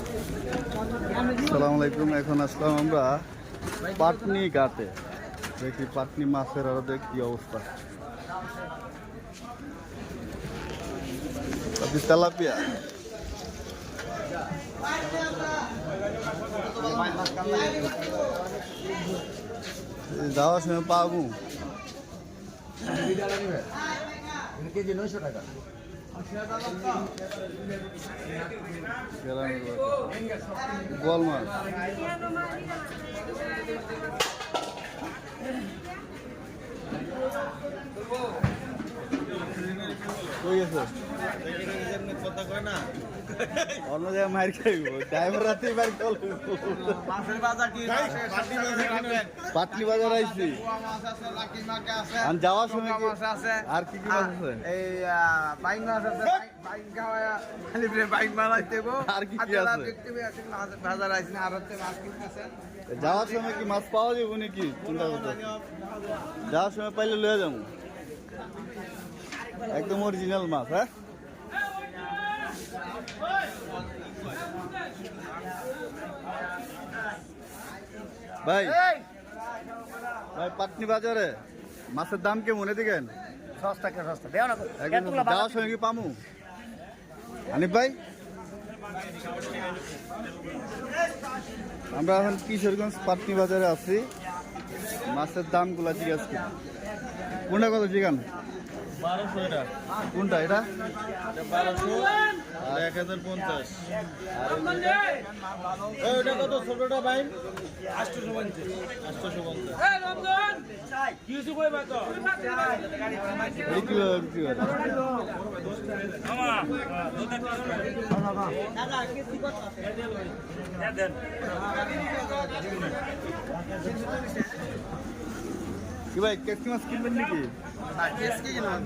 আসসালামু আলাইকুম। এখন আসলাম আমরা পাটনি ঘাটে। দেখি পাটনি মাছের আড়তে কি অবস্থা। তেলাপিয়া যাওয়ার সময় পাবো কেজি 900 টাকা। গোয়াল মাছ অন্য জায়গায় মার খাইব ড্রাইভার রাতে মার কল পাটলি বাজার আইছি আর যাওয়ার সময় আর কি কি মাছ আছে এই বাইক মাছ আছে, বাইক খাওয়া খালি বাইক মাছ দেবো। আর কি কি আছে? বাজার আইছি না, আর হচ্ছে মাছ কিনতেছে। যাওয়ার সময় কি মাছ পাওয়া যাবে নাকি চিন্তা করতে? যাওয়ার সময় পাইলে লয়ে যাবো একদম অরিজিনাল মাছ। হ্যাঁ ভাই ভাই পাটনি বাজারে মাছের দাম কেমন এদিকেন? সস্তা কে সস্তা দেও না। একদম যাওয়ার সময় কি পামু? আনিফ ভাই আমরা এখন কিশোরগঞ্জ পাটনি বাজারে আছি। মাছের দামগুলা জিজ্ঞাসা করি। কোনটা কত জিগান? 1200 এটা কোনটা এটা? 1200 আর 1050 ওটা কত ছোটটা ভাই 850 এটা কিভাবে বিক্রি করে? কি ভাই কেটকি মাছ কিনবেন নাকি?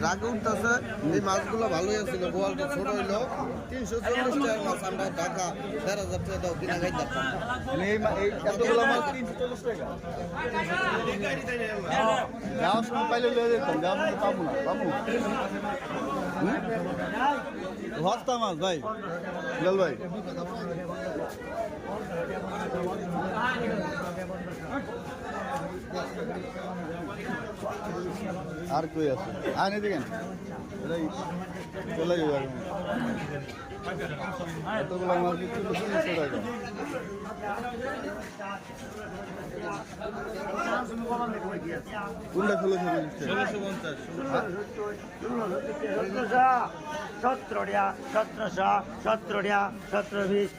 রাগে উঠতেছে। এই মাছগুলো ভালোই আছিল, বোয়ালটা ছোট হইলো 340 টাকা মাছ। আমরা ঢাকা 1000 টাকা দাও কিনা খাই দিতাম। মানে এই এতগুলো মাছ 340 টাকা। যাওয়ার সময় পাইলে লয়ে যেতাম, যাওয়ার সময় পাবো না। পাবো হস্তা মাছ ভাই বিলাল ভাই। আর কই আছে? আর নেই দেখেন এটাই চলে যাবে এখন। এতগুলো মাছ বিক্রি করছে 300 টাকা। কোনটা 1650? 17 17 17 17 17 20